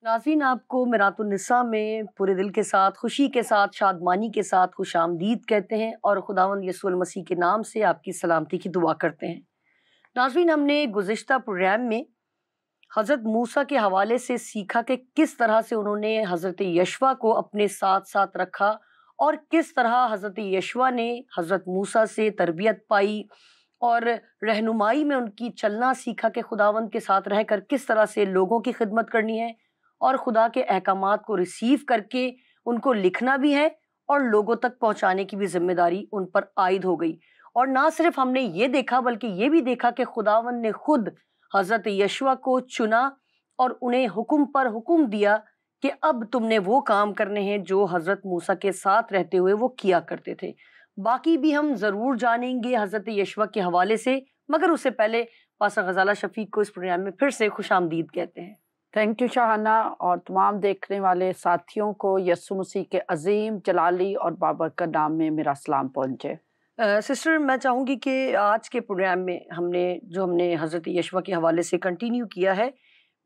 ناظرین، آپ کو میرات النساء میں پورے دل کے ساتھ، خوشی کے ساتھ، شادمانی کے ساتھ خوش آمدید کہتے ہیں اور خداوند یسوع المسیح کے نام سے آپ کی سلامتی کی دعا کرتے ہیں۔ ناظرین، ہم نے گزشتہ پروگرام میں حضرت موسیٰ کے حوالے سے سیکھا کہ کس طرح سے انہوں نے حضرت یشوع کو اپنے ساتھ ساتھ رکھا اور کس طرح حضرت یشوع نے حضرت موسیٰ سے تربیت پائی اور رہنمائی میں ان کی چلنا سیکھا کہ خداوند کے ساتھ رہ کر کس طرح سے لوگوں کی خدمت کرنی ہے اور خدا کے احکامات کو ریسیو کر کے ان کو لکھنا بھی ہے اور لوگوں تک پہنچانے کی بھی ذمہ داری ان پر عائد ہو گئی۔ اور نہ صرف ہم نے یہ دیکھا بلکہ یہ بھی دیکھا کہ خداوند نے خود حضرت یشوع کو چنا اور انہیں حکم پر حکم دیا کہ اب تم نے وہ کام کرنے ہیں جو حضرت موسیٰ کے ساتھ رہتے ہوئے وہ کیا کرتے تھے۔ باقی بھی ہم ضرور جانیں گے حضرت یشوع کے حوالے سے، مگر اس سے پہلے پاسٹر غزالہ شفیق کو اس پروگرام میں پھر سے خوش آمدید کہتے ہیں۔ تھینک یو شاہانہ، اور تمام دیکھنے والے ساتھیوں کو یسوع مسیح کے عظیم جلالی اور بابرکت نام میں میرا سلام پہنچے۔ سسٹر، میں چاہوں گی کہ آج کے پروگرام میں ہم نے حضرت یشوع کے حوالے سے کنٹینیو کیا ہے،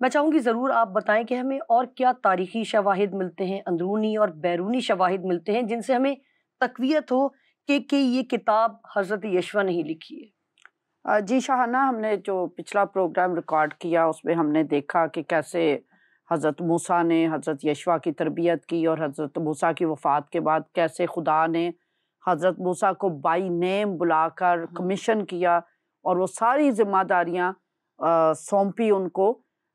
میں چاہوں گی ضرور آپ بتائیں کہ ہمیں اور کیا تاریخی شواہد ملتے ہیں، اندرونی اور بیرونی شواہد ملتے ہیں جن سے ہمیں تقویت ہو کہ یہ کتاب حضرت یشوع نے ہی لکھی ہے۔ جی شاہانہ، ہم نے جو پچھلا پروگرام ریکارڈ کیا اس میں ہم نے دیکھا کہ کیسے حضرت موسیٰ نے حضرت یشوع کی تربیت کی، اور حضرت موسیٰ کی وفات کے بعد کیسے خدا نے حضرت موسیٰ کو بائی نیم بلا کر کمیشن کیا اور وہ ساری ذمہ داریاں سونپی ان کو،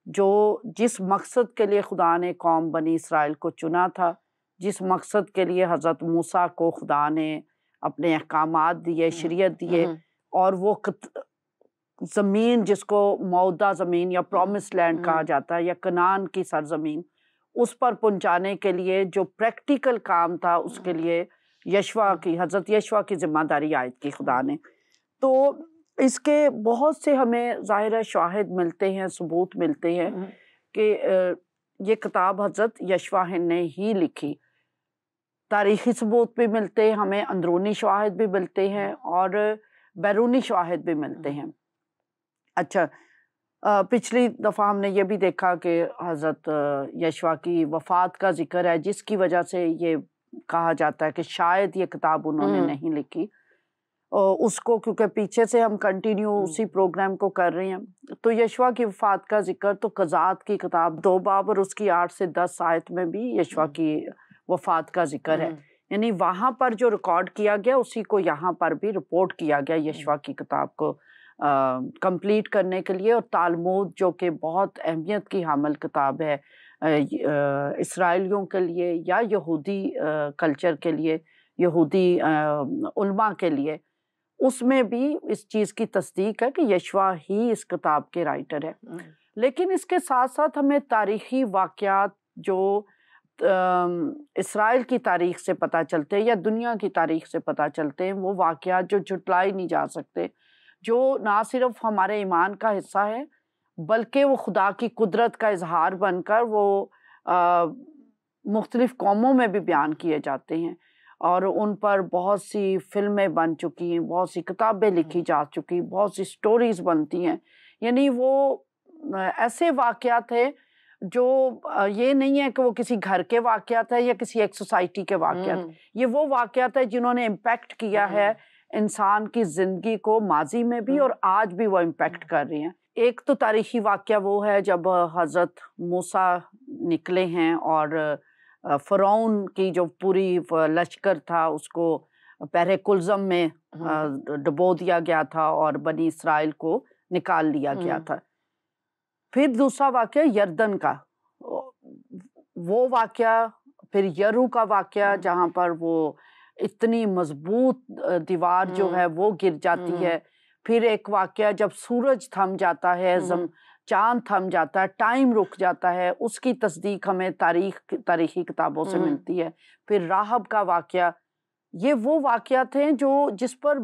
جو جس مقصد کے لیے خدا نے قوم بنی اسرائیل کو چنا تھا، جس مقصد کے لیے حضرت موسیٰ کو خدا نے اپنے احکامات دیے، شریعت دیے، اور وہ زمین جس کو موعودہ زمین یا پرومس لینڈ کہا جاتا ہے یا کنعان کی سرزمین، اس پر پہنچانے کے لیے جو پریکٹیکل کام تھا اس کے لیے حضرت یشوع کی ذمہ داری عائد کی خدا نے۔ تو اس کے بہت سے ہمیں ظاہر شواہد ملتے ہیں، ثبوت ملتے ہیں کہ یہ کتاب حضرت یشوع نے ہی لکھی۔ تاریخی ثبوت بھی ملتے ہیں ہمیں، اندرونی شواہد بھی ملتے ہیں اور بیرونی شواہد بھی ملتے ہیں۔ اچھا، پچھلی دفعہ ہم نے یہ بھی دیکھا کہ حضرت یشوع کی وفات کا ذکر ہے، جس کی وجہ سے یہ کہا جاتا ہے کہ شاید یہ کتاب انہوں نے نہیں لکھی۔ اس کو کیونکہ پیچھے سے ہم کنٹینیو اسی پروگرام کو کر رہے ہیں، تو یشوع کی وفات کا ذکر تو قضات کی کتاب 2 باب اور اس کی 8 سے 10 آیت میں بھی یشوع کی وفات کا ذکر ہے، یعنی وہاں پر جو ریکارڈ کیا گیا اسی کو یہاں پر بھی رپورٹ کیا گیا یشوع کی کتاب کو کمپلیٹ کرنے کے لیے۔ اور تالمود جو کہ بہت اہمیت کی حامل کتاب ہے اسرائیلیوں کے لیے یا یہودی کلچر کے لیے، یہودی علماء کے لیے، اس میں بھی اس چیز کی تصدیق ہے کہ یشوع ہی اس کتاب کے رائٹر ہے۔ لیکن اس کے ساتھ ساتھ ہمیں تاریخی واقعات جو اسرائیل کی تاریخ سے پتہ چلتے ہیں یا دنیا کی تاریخ سے پتہ چلتے ہیں، وہ واقعات جو جھٹلائے نہیں جا سکتے، جو نہ صرف ہمارے ایمان کا حصہ ہے بلکہ وہ خدا کی قدرت کا اظہار بن کر وہ مختلف قوموں میں بھی بیان کیے جاتے ہیں، اور ان پر بہت سی فلمیں بن چکی ہیں، بہت سی کتابیں لکھی جا چکی، بہت سی سٹوریز بنتی ہیں۔ یعنی وہ ایسے واقعات ہیں جو یہ نہیں ہے کہ وہ کسی گھر کے واقعات ہیں یا کسی ایک سوسائٹی کے واقعات، یہ وہ واقعات ہیں جنہوں نے امپیکٹ کیا ہے انسان کی زندگی کو ماضی میں بھی اور آج بھی وہ امپیکٹ کر رہی ہیں۔ ایک تو تاریخی واقعہ وہ ہے جب حضرت موسیٰ نکلے ہیں اور فرعون کی جو پوری لشکر تھا اس کو بحر کلزم میں ڈبو دیا گیا تھا اور بنی اسرائیل کو نکال لیا گیا تھا۔ پھر دوسرا واقعہ یردن کا، وہ واقعہ، پھر یرو کا واقعہ جہاں پر وہ اتنی مضبوط دیوار جو ہے وہ گر جاتی ہے۔ پھر ایک واقعہ جب سورج تھم جاتا ہے، چاند تھم جاتا ہے، ٹائم رک جاتا ہے، اس کی تصدیق ہمیں تاریخی کتابوں سے ملتی ہے۔ پھر راہب کا واقعہ، یہ وہ واقعات ہیں جس پر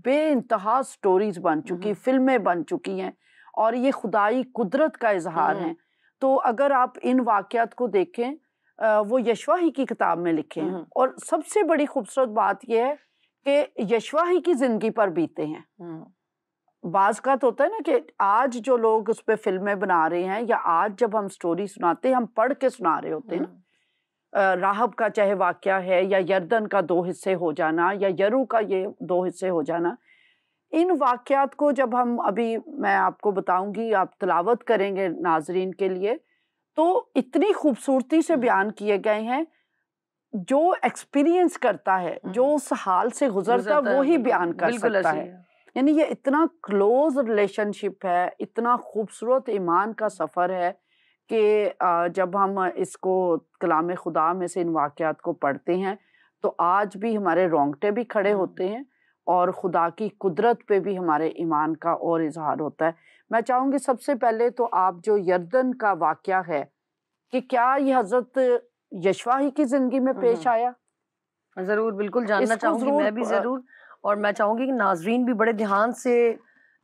بے انتہا سٹوریز بن چکی، فلمیں بن چکی ہیں، اور یہ خدائی قدرت کا اظہار ہیں۔ تو اگر آپ ان واقعات کو دیکھیں، وہ یشوع ہی کی کتاب میں لکھے ہیں، اور سب سے بڑی خوبصورت بات یہ ہے کہ یشوع ہی کی زندگی پر بیتے ہیں۔ بعض کا تو ہوتا ہے نا کہ آج جو لوگ اس پہ فلمیں بنا رہے ہیں یا آج جب ہم سٹوری سناتے ہیں ہم پڑھ کے سنا رہے ہوتے ہیں نا، راہب کا چاہے واقعہ ہے یا یردن کا 2 حصے ہو جانا یا یرو کا یہ 2 حصے ہو جانا، ان واقعات کو جب ہم ابھی میں آپ کو بتاؤں گی، آپ تلاوت کریں گے ناظرین کے لیے، تو اتنی خوبصورتی سے بیان کیے گئے ہیں، جو ایکسپیرینس کرتا ہے، جو اس حال سے گزرتا ہے وہی بیان کر سکتا ہے. یعنی یہ اتنا کلوز ریلیشن شپ ہے، اتنا خوبصورت ایمان کا سفر ہے کہ جب ہم اس کو کلام خدا میں سے ان واقعات کو پڑھتے ہیں تو آج بھی ہمارے رونگٹے بھی کھڑے ہوتے ہیں اور خدا کی قدرت پہ بھی ہمارے ایمان کا اور اظہار ہوتا ہے. میں چاہوں گی سب سے پہلے تو آپ جو یردن کا واقعہ ہے کہ کیا یہ حضرت یشوع ہی کی زندگی میں پیش آیا؟ ضرور، بالکل جاننا چاہوں گی میں بھی ضرور، اور میں چاہوں گی کہ ناظرین بھی بڑے دھیان سے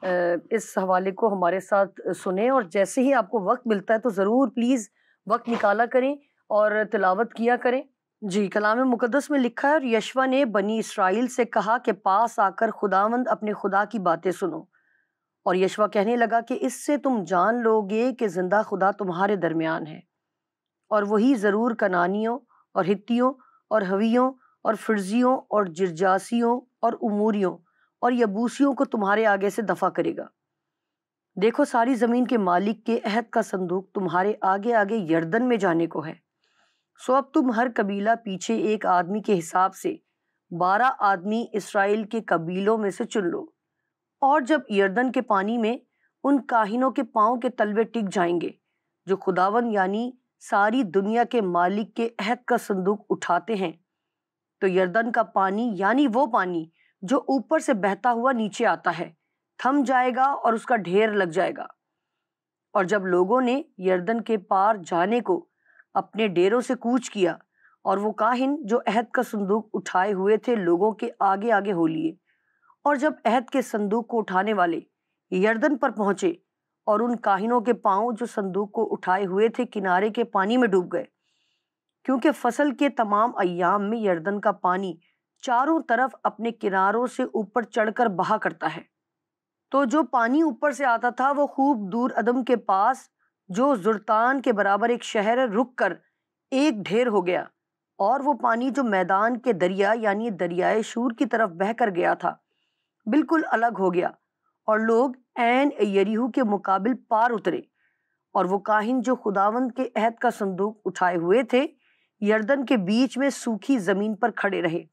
اس حوالے کو ہمارے ساتھ سنیں، اور جیسے ہی آپ کو وقت ملتا ہے تو ضرور پلیز وقت نکالا کریں اور تلاوت کیا کریں. جی، کلام مقدس میں لکھا ہے، اور یشوع نے بنی اسرائیل سے کہا کہ پاس آ کر خداوند اپنے خدا کی باتیں سنو. اور یشوع کہنے لگا کہ اس سے تم جان لو گے کہ زندہ خدا تمہارے درمیان ہے، اور وہی ضرور کنانیوں اور ہتیوں اور ہویوں اور فرزیوں اور جرجاسیوں اور اموریوں اور یبوسیوں کو تمہارے آگے سے دفع کرے گا. دیکھو، ساری زمین کے مالک کے عہد کا صندوق تمہارے آگے آگے یردن میں جانے کو ہے. سو اب تم ہر قبیلہ پیچھے 1 آدمی کے حساب سے 12 آدمی اسرائیل کے قبیلوں میں سے چن لو، اور جب یردن کے پانی میں ان کاہنوں کے پاؤں کے تلوے ٹک جائیں گے جو خداوند یعنی ساری دنیا کے مالک کے عہد کا صندوق اٹھاتے ہیں، تو یردن کا پانی یعنی وہ پانی جو اوپر سے بہتا ہوا نیچے آتا ہے تھم جائے گا اور اس کا ڈھیر لگ جائے گا. اور جب لوگوں نے یردن کے پار جانے کو اپنے ڈیروں سے کوچ کیا، اور وہ کاہن جو عہد کا صندوق اٹھائے ہوئے تھے لوگوں کے آگے آگے ہو لیے، اور جب عہد کے صندوق کو اٹھانے والے یردن پر پہنچے اور ان کاہنوں کے پاؤں جو صندوق کو اٹھائے ہوئے تھے کنارے کے پانی میں ڈوب گئے، کیونکہ فصل کے تمام ایام میں یردن کا پانی چاروں طرف اپنے کناروں سے اوپر چڑھ کر بہا کرتا ہے. تو جو پانی اوپر سے آتا تھا وہ خوب دور ادم کے پاس جو زرتان کے برابر ایک شہر ہے رک کر ایک ڈھیر ہو گیا، اور وہ پانی جو میدان کے دریا یعنی دریائے شور کی طرف بہ کر گیا تھا بالکل الگ ہو گیا، اور لوگ عین یریحو کے مقابل پار اترے. اور وہ کاہن جو خداوند کے عہد کا صندوق اٹھائے ہوئے تھے یردن کے بیچ میں سوکھی زمین پر کھڑے رہے،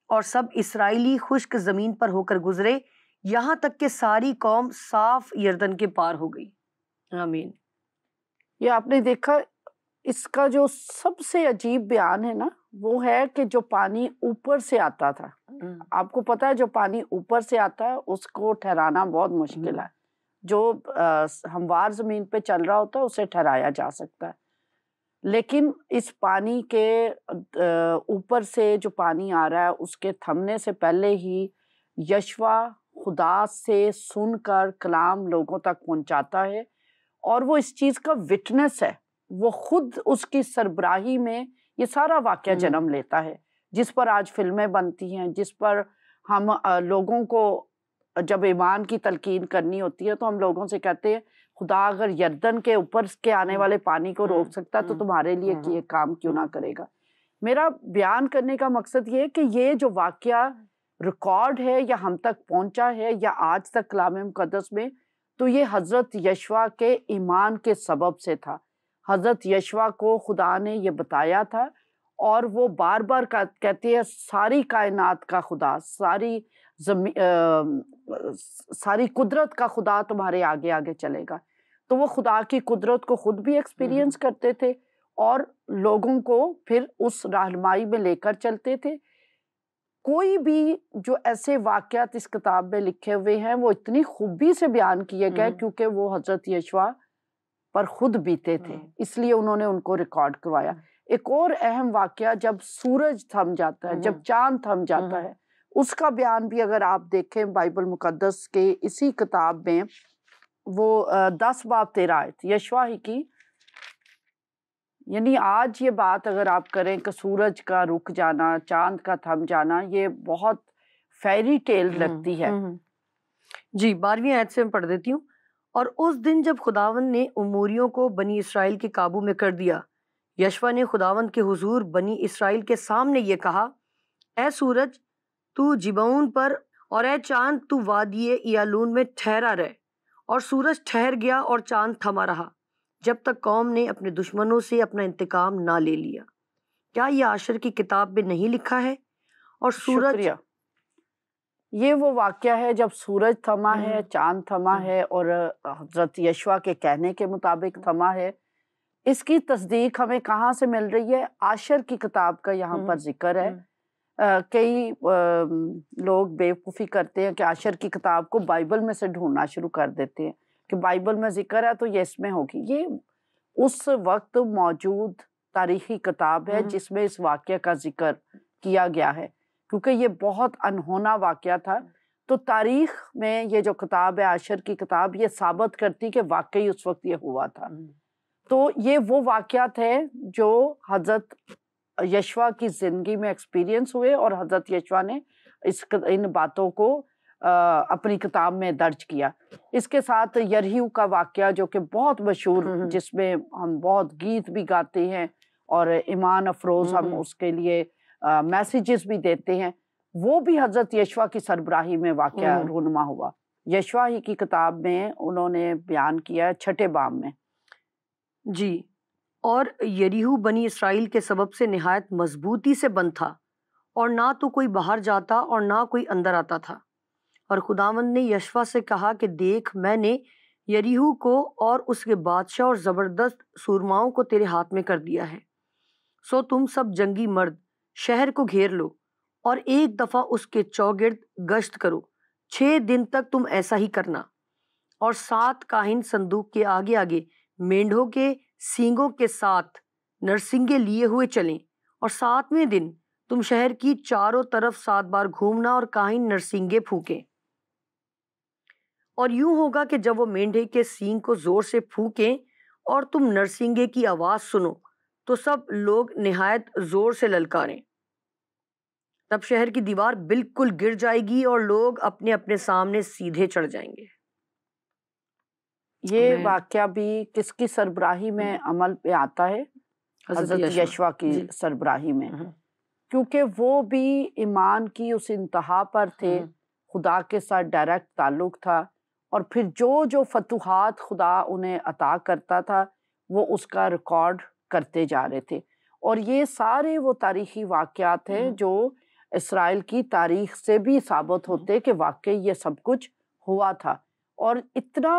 اور سب اسرائیلی خشک زمین پر ہو کر گزرے، یہاں تک کہ ساری قوم صاف یردن کے پار ہو گئی. آمین. یہ آپ نے دیکھا، اس کا جو سب سے عجیب بیان ہے نا وہ ہے کہ جو پانی اوپر سے آتا تھا، آپ کو پتا ہے جو پانی اوپر سے آتا ہے اس کو ٹھہرانا بہت مشکل ہے. جو ہموار زمین پہ چل رہا ہوتا ہے اسے ٹھہرایا جا سکتا ہے، لیکن اس پانی کے اوپر سے جو پانی آ رہا ہے اس کے تھمنے سے پہلے ہی یشوع خدا سے سن کر کلام لوگوں تک پہنچاتا ہے، اور وہ اس چیز کا وٹنس ہے. وہ خود اس کی سربراہی میں یہ سارا واقعہ جنم لیتا ہے، جس پر آج فلمیں بنتی ہیں، جس پر ہم لوگوں کو جب ایمان کی تلقین کرنی ہوتی ہے تو ہم لوگوں سے کہتے ہیں خدا اگر یردن کے اوپر کے آنے والے پانی کو روک سکتا تو تمہارے لیے یہ کام کیوں نہ کرے گا. میرا بیان کرنے کا مقصد یہ ہے کہ یہ جو واقعہ ریکارڈ ہے یا ہم تک پہنچا ہے یا آج تک کلام مقدس میں، تو یہ حضرت یشوع کے ایمان کے سبب سے تھا. حضرت یشوع کو خدا نے یہ بتایا تھا، اور وہ بار بار کہتے ہیں ساری کائنات کا خدا، ساری قدرت کا خدا تمہارے آگے آگے چلے گا. تو وہ خدا کی قدرت کو خود بھی ایکسپیرینس کرتے تھے اور لوگوں کو پھر اس رہنمائی میں لے کر چلتے تھے. کوئی بھی جو ایسے واقعات اس کتاب میں لکھے ہوئے ہیں وہ اتنی خوبی سے بیان کیے گئے کیونکہ وہ حضرت یشوع پر خود بیتے تھے، اس لیے انہوں نے ان کو ریکارڈ کروایا. ایک اور اہم واقعہ جب سورج تھم جاتا ہے، جب چاند تھم جاتا ہے، اس کا بیان بھی اگر آپ دیکھیں بائبل مقدس کے اسی کتاب میں، وہ 10 باب 13 آیت یشوع ہی کی. یعنی آج یہ بات اگر آپ کریں کہ سورج کا رک جانا، چاند کا تھم جانا، یہ بہت فیری ٹیل لگتی ہے، جی 12ویں آیت سے میں پڑھ دیتی ہوں. اور اس دن جب خداوند نے اموریوں کو بنی اسرائیل کے قابو میں کر دیا، یشوا نے خداوند کے حضور بنی اسرائیل کے سامنے یہ کہا، اے سورج تو جبعون پر اور اے چاند تو وادی ایالون میں ٹھہرا رہ. اور سورج ٹھہر گیا اور چاند تھما رہا جب تک قوم نے اپنے دشمنوں سے اپنا انتقام نہ لے لیا. کیا یہ عاشر کی کتاب میں نہیں لکھا ہے؟ اور سورج شکریہ. یہ وہ واقعہ ہے جب سورج تھما ہے، چاند تھما ہے، اور حضرت یشوا کے کہنے کے مطابق تھما ہے. اس کی تصدیق ہمیں کہاں سے مل رہی ہے؟ عاشر کی کتاب کا یہاں پر ذکر ہے. کئی لوگ بیوقوفی کرتے ہیں کہ عاشر کی کتاب کو بائبل میں سے ڈھونڈنا شروع کر دیتے ہیں کہ بائبل میں ذکر ہے تو یہ اس میں ہوگی. یہ اس وقت موجود تاریخی کتاب ہے جس میں اس واقعہ کا ذکر کیا گیا ہے، کیونکہ یہ بہت انہونا واقعہ تھا. تو تاریخ میں یہ جو کتاب ہے عاشر کی کتاب، یہ ثابت کرتی کہ واقعی اس وقت یہ ہوا تھا. تو یہ وہ واقعات ہیں جو حضرت یشوا کی زندگی میں ایکسپیرینس ہوئے، اور حضرت یشوا نے ان باتوں کو اپنی کتاب میں درج کیا. اس کے ساتھ یریحو کا واقعہ جو کہ بہت مشہور، جس میں ہم بہت گیت بھی گاتے ہیں اور ایمان افروز ہم اس کے لیے میسیجز بھی دیتے ہیں، وہ بھی حضرت یشوا کی سربراہی میں واقعہ رونما ہوا. یشوا ہی کی کتاب میں انہوں نے بیان کیا 6 باب میں. جی. اور یریحو بنی اسرائیل کے سبب سے نہایت مضبوطی سے بند تھا، اور نہ تو کوئی باہر جاتا اور نہ کوئی اندر آتا تھا. اور خداوند نے یشوا سے کہا کہ دیکھ، میں نے یریحو کو اور اس کے بادشاہ اور زبردست سورماؤں کو تیرے ہاتھ میں کر دیا ہے. سو تم سب جنگی مرد شہر کو گھیر لو اور ایک دفعہ اس کے چوگرد گشت کرو. 6 دن تک تم ایسا ہی کرنا. اور 7 کاہن صندوق کے آگے آگے مینڈھوں کے سینگوں کے ساتھ نرسنگے لیے ہوئے چلیں. اور 7ویں دن تم شہر کی چاروں طرف 7 بار گھومنا اور کاہن نرسنگے پھونکیں. اور یوں ہوگا کہ جب وہ مینڈھے کے سینگ کو زور سے پھونکیں اور تم نرسنگے کی آواز سنو تو سب لوگ نہایت زور سے للکاریں. تب شہر کی دیوار بالکل گر جائے گی اور لوگ اپنے اپنے سامنے سیدھے چڑھ جائیں گے. یہ واقعہ بھی کس کی سربراہی میں عمل پہ آتا ہے؟ حضرت یشوا کی سربراہی میں، کیونکہ وہ بھی ایمان کی اس انتہا پر تھے، خدا کے ساتھ ڈائریکٹ تعلق تھا، اور پھر جو فتوحات خدا انہیں عطا کرتا تھا وہ اس کا ریکارڈ کرتے جا رہے تھے. اور یہ سارے وہ تاریخی واقعات ہیں جو اسرائیل کی تاریخ سے بھی ثابت ہوتے کہ واقعی یہ سب کچھ ہوا تھا. اور اتنا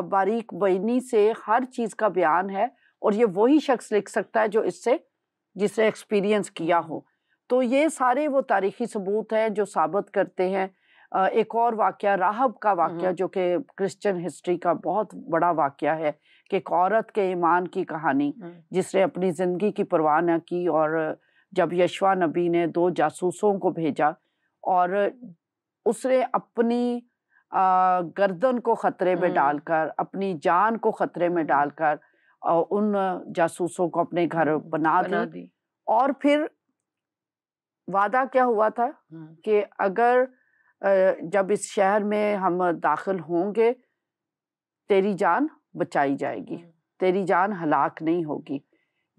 باریک بینی سے ہر چیز کا بیان ہے، اور یہ وہی شخص لکھ سکتا ہے جو جس نے ایکسپیرینس کیا ہو. تو یہ سارے وہ تاریخی ثبوت ہیں جو ثابت کرتے ہیں. ایک اور واقعہ راہب کا واقعہ جو کہ کرسچن ہسٹری کا بہت بڑا واقعہ ہے، کہ ایک عورت کے ایمان کی کہانی جس نے اپنی زندگی کی پرواہ نہ کی، اور جب یشوا نبی نے 2 جاسوسوں کو بھیجا اور اس نے اپنی گردن کو خطرے میں ڈال کر، اپنی جان کو خطرے میں ڈال کر ان جاسوسوں کو اپنے گھر بنا دی. اور پھر وعدہ کیا ہوا تھا کہ اگر جب اس شہر میں ہم داخل ہوں گے تیری جان بچائی جائے گی، تیری جان ہلاک نہیں ہوگی.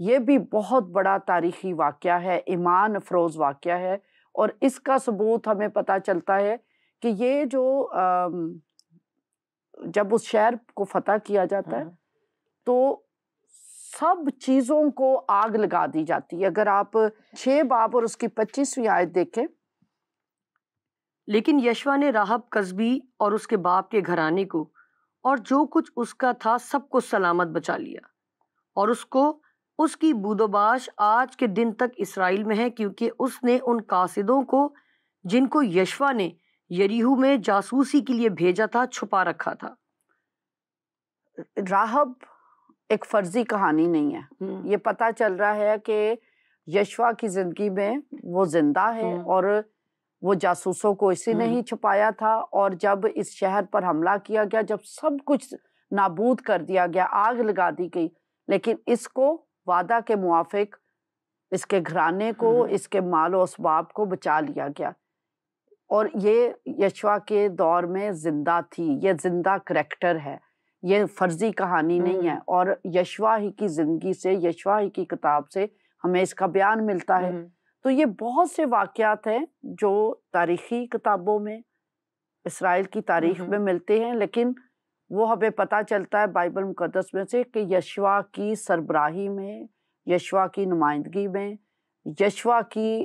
یہ بھی بہت بڑا تاریخی واقعہ ہے، ایمان افروز واقعہ ہے. اور اس کا ثبوت ہمیں پتہ چلتا ہے کہ یہ جو جب اس شہر کو فتح کیا جاتا ہے تو سب چیزوں کو آگ لگا دی جاتی ہے. اگر آپ 6 باب اور اس کی 25ویں آیت دیکھیں. لیکن یشوا نے راہب کسبی اور اس کے باپ کے گھرانے کو اور جو کچھ اس کا تھا سب کو سلامت بچا لیا. اور اس کی بود و باش آج کے دن تک اسرائیل میں ہے، کیونکہ اس نے ان قاصدوں کو جن کو یشوا نے یریحو میں جاسوسی کے لیے بھیجا تھا چھپا رکھا تھا. راہب ایک فرضی کہانی نہیں ہے. یہ پتہ چل رہا ہے کہ یشوا کی زندگی میں وہ زندہ ہے، اور وہ جاسوسوں کو اسی نے ہی چھپایا تھا. اور جب اس شہر پر حملہ کیا گیا، جب سب کچھ نابود کر دیا گیا، آگ لگا دی گئی، لیکن اس کو وعدہ کے موافق اس کے گھرانے کو، اس کے مال و اسباب کو بچا لیا گیا. اور یہ یشوا کے دور میں زندہ تھی، یہ زندہ کریکٹر ہے، یہ فرضی کہانی نہیں ہے، اور یشوا ہی کی زندگی سے، یشوا ہی کی کتاب سے ہمیں اس کا بیان ملتا ہے۔ تو یہ بہت سے واقعات ہیں جو تاریخی کتابوں میں، اسرائیل کی تاریخ میں ملتے ہیں، لیکن وہ ہمیں پتہ چلتا ہے بائبل مقدس میں سے کہ یشوا کی سربراہی میں، یشوا کی نمائندگی میں، یشوا کی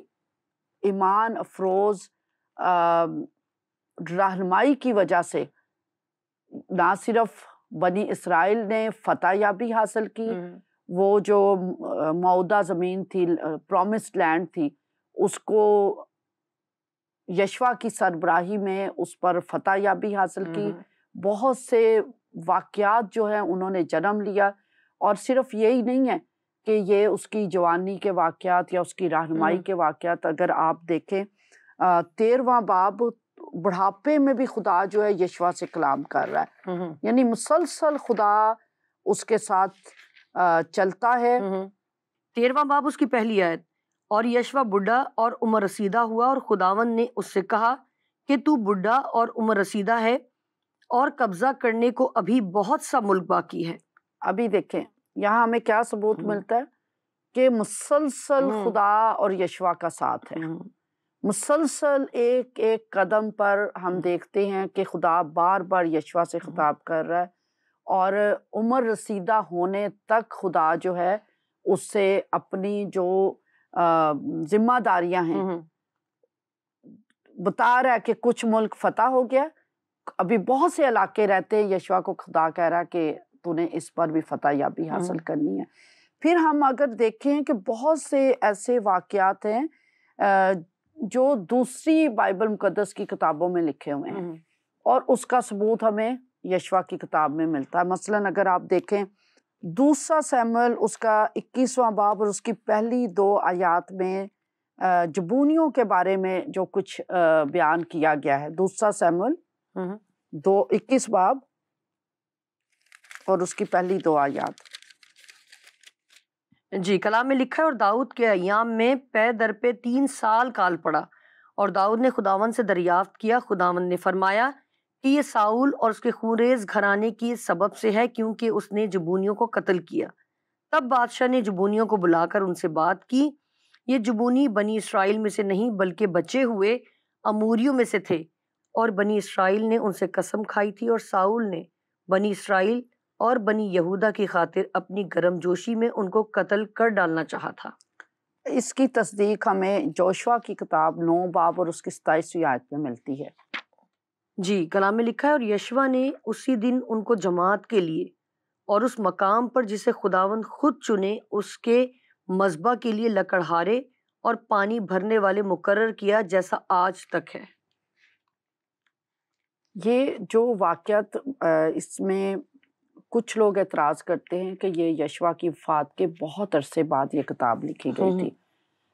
ایمان افروز رہنمائی کی وجہ سے نہ صرف بنی اسرائیل نے فتح یابی حاصل کی، وہ جو معاہدہ زمین تھی، پرومسڈ لینڈ تھی، اس کو یشوا کی سربراہی میں اس پر فتح یابی حاصل کی۔ بہت سے واقعات جو ہیں انہوں نے جنم لیا، اور صرف یہی نہیں ہے کہ یہ اس کی جوانی کے واقعات یا اس کی رہنمائی کے واقعات۔ اگر آپ دیکھیں 13واں باب، بڑھاپے میں بھی خدا جو ہے یشوا سے کلام کر رہا ہے، یعنی مسلسل خدا اس کے ساتھ چلتا ہے۔ 13واں باب اس کی پہلی آیت، اور یشوا بڈھا اور عمر رسیدہ ہوا، اور خداوند نے اس سے کہا کہ تو بڈھا اور عمر رسیدہ ہے، اور قبضہ کرنے کو ابھی بہت سا ملک باقی ہے۔ ابھی دیکھیں یہاں ہمیں کیا ثبوت ملتا ہے کہ مسلسل خدا اور یشوا کا ساتھ ہے۔ مسلسل ایک ایک قدم پر ہم دیکھتے ہیں کہ خدا بار بار یشوا سے خطاب کر رہا ہے، اور عمر رسیدہ ہونے تک خدا جو ہے اس سے اپنی جو ذمہ داریاں ہیں بتا رہا ہے کہ کچھ ملک فتح ہو گیا، ابھی بہت سے علاقے رہتے ہیں، یشوا کو خدا کہہ رہا ہے کہ تو نے اس پر بھی فتح یابی حاصل کرنی ہے۔ پھر ہم اگر دیکھیں کہ بہت سے ایسے واقعات ہیں جو دوسری بائبل مقدس کی کتابوں میں لکھے ہوئے ہیں، اور اس کا ثبوت ہمیں یشوا کی کتاب میں ملتا ہے۔ مثلاً اگر آپ دیکھیں دوسرا سیموئیل اس کا 21واں باب اور اس کی پہلی 2 آیات میں جبونیوں کے بارے میں جو کچھ بیان کیا گیا ہے۔ دوسرا سیموئیل 21 باب اور اس کی پہلی 2 آیات۔ جی، کلام میں لکھا ہے، اور داؤد کے ایام میں پے در پہ 3 سال کال پڑا، اور داؤد نے خداوند سے دریافت کیا، خداوند نے فرمایا کہ یہ ساؤل اور اس کے خونریز گھرانے کی سبب سے ہے، کیونکہ اس نے جبونیوں کو قتل کیا۔ تب بادشاہ نے جبونیوں کو بلا کر ان سے بات کی، یہ جبونی بنی اسرائیل میں سے نہیں بلکہ بچے ہوئے اموریوں میں سے تھے، اور بنی اسرائیل نے ان سے قسم کھائی تھی، اور ساؤل نے بنی اسرائیل اور بنی یہودا کی خاطر اپنی گرم جوشی میں ان کو قتل کر ڈالنا چاہا تھا۔ اس کی تصدیق ہمیں جوشوا کی کتاب 9 باب اور اس کی 27ویں آیت میں ملتی ہے۔ جی، کلام میں لکھا ہے، اور یشوا نے اسی دن ان کو جماعت کے لیے اور اس مقام پر جسے خداوند خود چنے اس کے مذبح کے لیے لکڑہارے اور پانی بھرنے والے مقرر کیا، جیسا آج تک ہے۔ یہ جو واقعات اس میں کچھ لوگ اعتراض کرتے ہیں کہ یہ یشوا کی وفات کے بہت عرصے بعد یہ کتاب لکھی گئی تھی،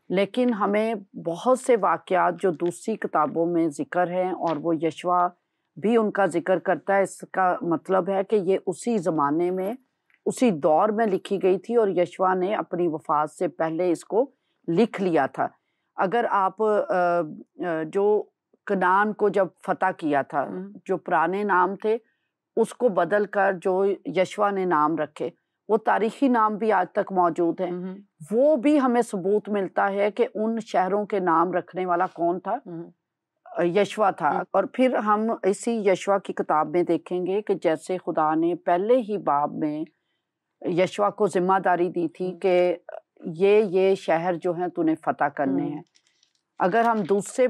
لیکن ہمیں بہت سے واقعات جو دوسری کتابوں میں ذکر ہیں اور وہ یشوا بھی ان کا ذکر کرتا ہے، اس کا مطلب ہے کہ یہ اسی زمانے میں، اسی دور میں لکھی گئی تھی، اور یشوا نے اپنی وفات سے پہلے اس کو لکھ لیا تھا۔ اگر آپ جو کنعان کو جب فتح کیا تھا، جو پرانے نام تھے اس کو بدل کر جو یشوا نے نام رکھے، وہ تاریخی نام بھی آج تک موجود ہیں، وہ بھی ہمیں ثبوت ملتا ہے کہ ان شہروں کے نام رکھنے والا کون تھا؟ یشوا تھا۔ اور پھر ہم اسی یشوا کی کتاب میں دیکھیں گے کہ جیسے خدا نے پہلے ہی باب میں یشوا کو ذمہ داری دی تھی کہ یہ شہر جو ہیں تو نے فتح کرنے ہیں۔ اگر ہم دوسرے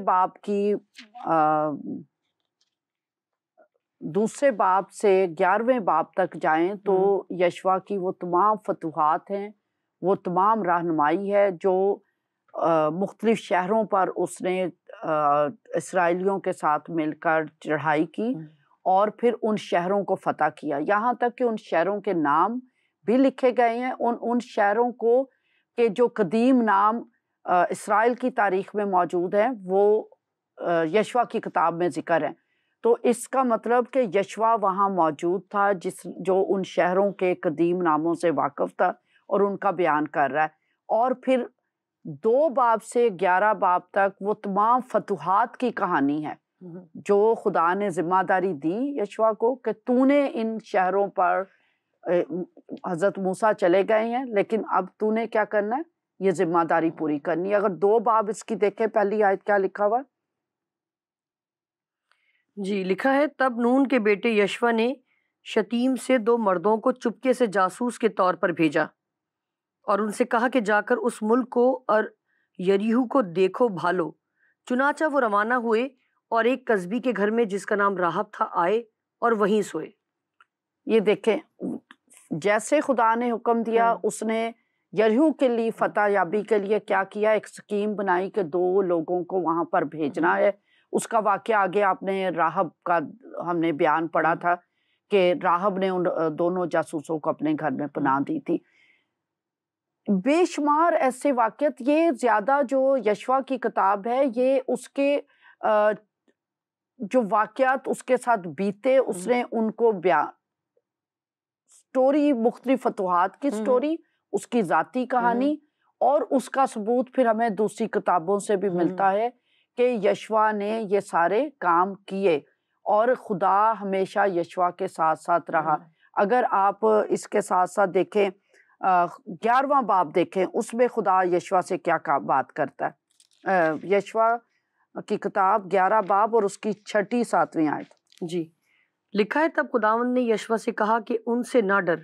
باب سے 11ویں باب تک جائیں تو یشوا کی وہ تمام فتوحات ہیں، وہ تمام رہنمائی ہے جو مختلف شہروں پر اس نے اسرائیلیوں کے ساتھ مل کر چڑھائی کی اور پھر ان شہروں کو فتح کیا، یہاں تک کہ ان شہروں کے نام بھی لکھے گئے ہیں۔ ان شہروں کو کہ جو قدیم نام اسرائیل کی تاریخ میں موجود ہیں وہ یشوا کی کتاب میں ذکر ہیں۔ تو اس کا مطلب کہ یشوا وہاں موجود تھا جو ان شہروں کے قدیم ناموں سے واقف تھا اور ان کا بیان کر رہا ہے۔ اور پھر 2 باب سے 11 باب تک وہ تمام فتوحات کی کہانی ہے جو خدا نے ذمہ داری دی یشوا کو کہ تو نے ان شہروں پر حضرت موسیٰ چلے گئے ہیں لیکن اب تو نے کیا کرنا ہے، یہ ذمہ داری پوری کرنی ہے۔ اگر 2 باب اس کی دیکھیں، پہلی آیت کیا لکھا ہوا ہے؟ جی لکھا ہے، تب نون کے بیٹے یشوا نے شتیم سے 2 مردوں کو چپکے سے جاسوس کے طور پر بھیجا اور ان سے کہا کہ جا کر اس ملک کو اور یریہو کو دیکھو بھالو۔ چنانچہ وہ روانہ ہوئے اور ایک قصبی کے گھر میں جس کا نام راہب تھا آئے اور وہیں سوئے۔ یہ دیکھیں، جیسے خدا نے حکم دیا اس نے یریہو کے لیے فتح یابی کے لیے کیا کیا، ایک سکیم بنائی کہ 2 لوگوں کو وہاں پر بھیجنا ہے۔ اس کا واقعہ آگے آپ نے راہب کا ہم نے بیان پڑھا تھا کہ راہب نے ان دونوں جاسوسوں کو اپنے گھر میں پناہ دی تھی۔ بے شمار ایسے واقعات، یہ زیادہ جو یشوا کی کتاب ہے یہ اس کے جو واقعات اس کے ساتھ بیتے اس نے ان کو بیان، سٹوری، مختلف فتوحات کی سٹوری، اس کی ذاتی کہانی، اور اس کا ثبوت پھر ہمیں دوسری کتابوں سے بھی ملتا ہے کہ یشوا نے یہ سارے کام کیے اور خدا ہمیشہ یشوا کے ساتھ ساتھ رہا۔ اگر آپ اس کے ساتھ ساتھ دیکھیں 11واں باب دیکھیں، اس میں خدا یشوا سے کیا بات کرتا ہے۔ یشوا کی کتاب 11 باب اور اس کی 6 7 آیت۔ جی لکھا ہے، تب خداوند نے یشوا سے کہا کہ ان سے نہ ڈر،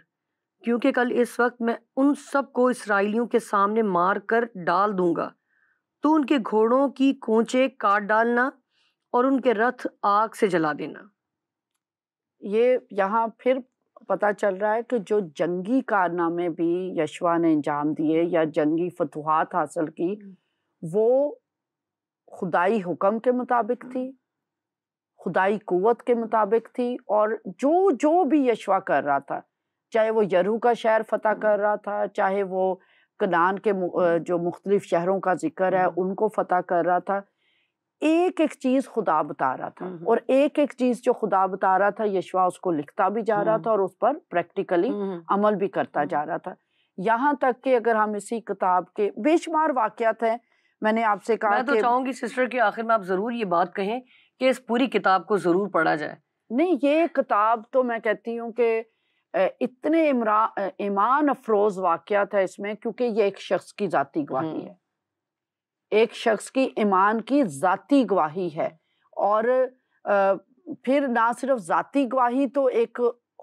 کیونکہ کل اس وقت میں ان سب کو اسرائیلیوں کے سامنے مار کر ڈال دوں گا۔ تو ان کے گھوڑوں کی کونچیں کاٹ ڈالنا اور ان کے رتھ آگ سے جلا دینا۔ یہ یہاں پھر پتہ چل رہا ہے کہ جو جنگی کارنامے بھی یشوا نے انجام دیے یا جنگی فتوحات حاصل کی، وہ خدائی حکم کے مطابق تھی، خدائی قوت کے مطابق تھی، اور جو بھی یشوا کر رہا تھا، چاہے وہ یریہو کا شہر فتح کر رہا تھا، چاہے وہ کنعان کے جو مختلف شہروں کا ذکر ہے ان کو فتح کر رہا تھا، ایک ایک چیز خدا بتا رہا تھا، اور ایک ایک چیز جو خدا بتا رہا تھا یشوا اس کو لکھتا بھی جا رہا تھا اور اس پر پریکٹیکلی عمل بھی کرتا جا رہا تھا۔ یہاں تک کہ اگر ہم اسی کتاب کے بے شمار واقعات ہیں، میں نے آپ سے کہا میں تو چاہوں گی سسٹر کہ آخر میں آپ ضرور یہ بات کہیں کہ اس پوری کتاب کو ضرور پڑھا جائے۔ نہیں، یہ کتاب تو میں کہتی ہوں کہ اتنے ایمان افروز واقعات ہے اس میں، کیونکہ یہ ایک شخص کی ذاتی گواہی ہے، ایک شخص کی ایمان کی ذاتی گواہی ہے، اور پھر نہ صرف ذاتی گواہی تو ایک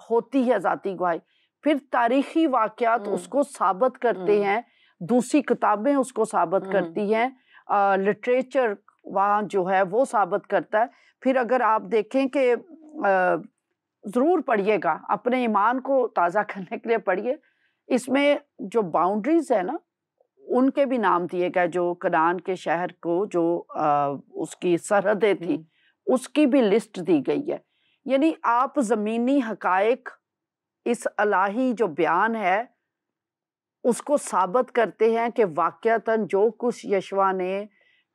ہوتی ہے ذاتی گواہی، پھر تاریخی واقعات اس کو ثابت کرتے ہیں، دوسری کتابیں اس کو ثابت کرتی ہیں، لٹریچر وہاں جو ہے وہ ثابت کرتا ہے۔ پھر اگر آپ دیکھیں کہ ضرور پڑھیے گا، اپنے ایمان کو تازہ کرنے کے لیے پڑھیے، اس میں جو باؤنڈریز ہے نا ان کے بھی نام دیے گئے، جو کنعان کے شہر کو جو اس کی سرحدیں تھی اس کی بھی لسٹ دی گئی ہے۔ یعنی آپ زمینی حقائق، اس الہی جو بیان ہے اس کو ثابت کرتے ہیں کہ واقعتاً جو کچھ یشوا نے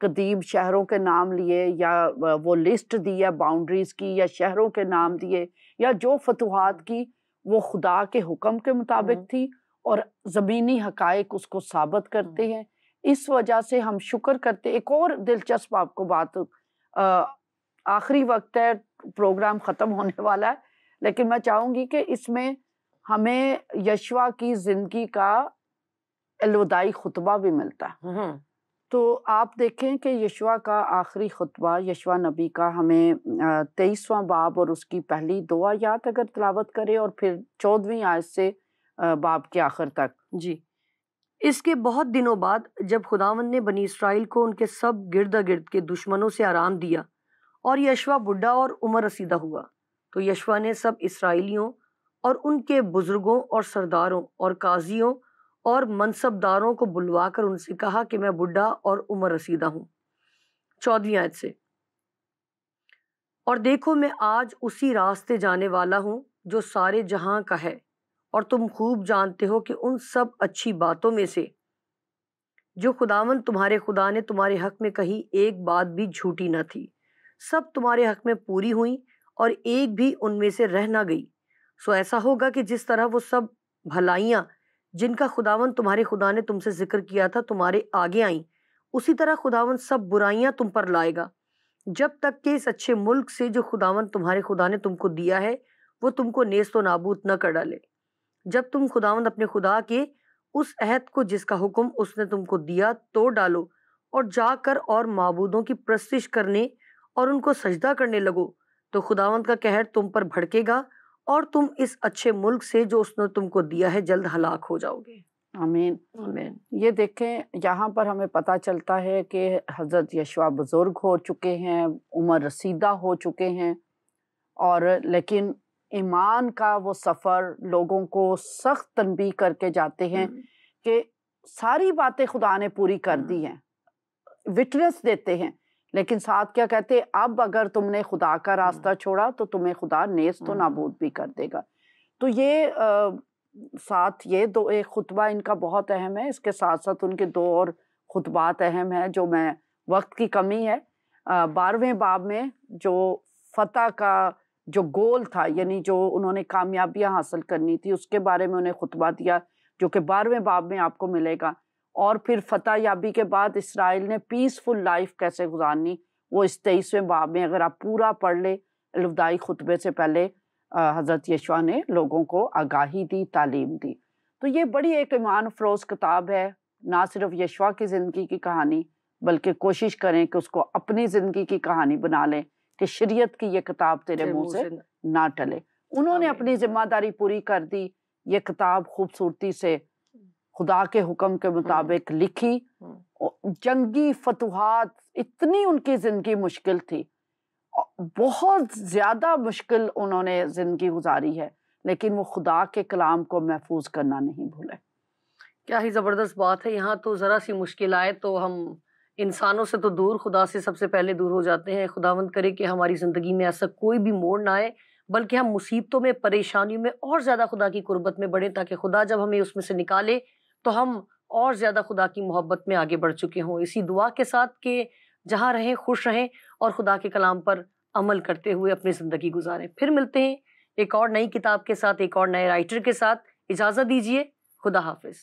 قدیم شہروں کے نام لیے یا وہ لسٹ دی ہے باؤنڈریز کی یا شہروں کے نام دیے یا جو فتوحات کی، وہ خدا کے حکم کے مطابق تھی اور زمینی حقائق اس کو ثابت کرتے ہیں۔ اس وجہ سے ہم شکر کرتے۔ ایک اور دلچسپ آپ کو بات، آخری وقت ہے، پروگرام ختم ہونے والا ہے، لیکن میں چاہوں گی کہ اس میں ہمیں یشوا کی زندگی کا الوداعی خطبہ بھی ملتا ہے۔ تو آپ دیکھیں کہ یشوا کا آخری خطبہ، یشوا نبی کا، ہمیں 23واں باب اور اس کی پہلی 2 آیات اگر تلاوت کرے اور پھر 14ویں آیت سے باب کے آخر تک۔ جی، اس کے بہت دنوں بعد جب خداوند نے بنی اسرائیل کو ان کے سب گردا گرد کے دشمنوں سے آرام دیا اور یشوا بڈھا اور عمر رسیدہ ہوا، تو یشوا نے سب اسرائیلیوں اور ان کے بزرگوں اور سرداروں اور قاضیوں اور منصبداروں کو بلوا کر ان سے کہا کہ میں بڈھا اور عمر رسیدہ ہوں۔ 14ویں آیت سے، اور دیکھو میں آج اسی راستے جانے والا ہوں جو سارے جہاں کا ہے، اور تم خوب جانتے ہو کہ ان سب اچھی باتوں میں سے جو خداوند تمہارے خدا نے تمہارے حق میں کہی، ایک بات بھی جھوٹی نہ تھی، سب تمہارے حق میں پوری ہوئی اور ایک بھی ان میں سے رہ نہ گئی۔ سو ایسا ہوگا کہ جس طرح وہ سب بھلائیاں جن کا خداوند تمہارے خدا نے تم سے ذکر کیا تھا تمہارے آگے آئیں، اسی طرح خداوند سب برائیاں تم پر لائے گا، جب تک کہ اس اچھے ملک سے جو خداوند تمہارے خدا نے تم کو دیا ہے وہ تم کو نیست و نابود نہ کر ڈالے۔ جب تم خداوند اپنے خدا کے اس عہد کو جس کا حکم اس نے تم کو دیا توڑ ڈالو اور جا کر اور معبودوں کی پرستش کرنے اور ان کو سجدہ کرنے لگو، تو خداوند کا قہر تم پر بھڑکے گا اور تم اس اچھے ملک سے جو اس نے تم کو دیا ہے جلد ہلاک ہو جاؤ گے۔ آمین۔ آمین۔ یہ دیکھیں یہاں پر ہمیں پتہ چلتا ہے کہ حضرت یشوع بزرگ ہو چکے ہیں، عمر رسیدہ ہو چکے ہیں، اور لیکن ایمان کا وہ سفر لوگوں کو سخت تنبیہ کر کے جاتے ہیں کہ ساری باتیں خدا نے پوری کر دی ہیں، وٹنس دیتے ہیں، لیکن ساتھ کیا کہتے ہیں، اب اگر تم نے خدا کا راستہ چھوڑا تو تمہیں خدا نیست و نابود بھی کر دے گا۔ تو یہ ساتھ یہ دو ایک خطبہ ان کا بہت اہم ہے، اس کے ساتھ ساتھ ان کے دو اور خطبات اہم ہیں جو میں وقت کی کمی ہے۔ 12ویں باب میں جو فتح کا جو گول تھا، یعنی جو انہوں نے کامیابیاں حاصل کرنی تھی، اس کے بارے میں انہیں خطبہ دیا جو کہ 12ویں باب میں آپ کو ملے گا، اور پھر فتح یابی کے بعد اسرائیل نے پیسفل لائف کیسے گزارنی وہ اس 23ویں باب میں اگر آپ پورا پڑھ لیں۔ الوداعی خطبے سے پہلے حضرت یشوع نے لوگوں کو آگاہی دی، تعلیم دی۔ تو یہ بڑی ایک ایمان افروز کتاب ہے، نہ صرف یشوع کی زندگی کی کہانی بلکہ کوشش کریں کہ اس کو اپنی زندگی کی کہانی بنا لیں کہ شریعت کی یہ کتاب تیرے منہ سے نہ ٹلے۔ انہوں نے اپنی ذمہ داری پوری کر دی، یہ کتاب خوبصورتی سے خدا کے حکم کے مطابق لکھی۔ جنگی فتوحات، اتنی ان کی زندگی مشکل تھی، بہت زیادہ مشکل انہوں نے زندگی گزاری ہے، لیکن وہ خدا کے کلام کو محفوظ کرنا نہیں بھولے۔ کیا ہی زبردست بات ہے۔ یہاں تو ذرا سی مشکل آئے تو ہم انسانوں سے تو دور، خدا سے سب سے پہلے دور ہو جاتے ہیں۔ خداوند کرے کہ ہماری زندگی میں ایسا کوئی بھی موڑ نہ آئے، بلکہ ہم مصیبتوں میں، پریشانیوں میں اور زیادہ خدا کی قربت میں بڑھیں، تاکہ خدا جب ہمیں اس میں سے نکالے تو ہم اور زیادہ خدا کی محبت میں آگے بڑھ چکے ہوں۔ اسی دعا کے ساتھ کہ جہاں رہیں خوش رہیں اور خدا کے کلام پر عمل کرتے ہوئے اپنی زندگی گزاریں۔ پھر ملتے ہیں ایک اور نئی کتاب کے ساتھ، ایک اور نئے رائٹر کے ساتھ۔ اجازت دیجیے، خدا حافظ۔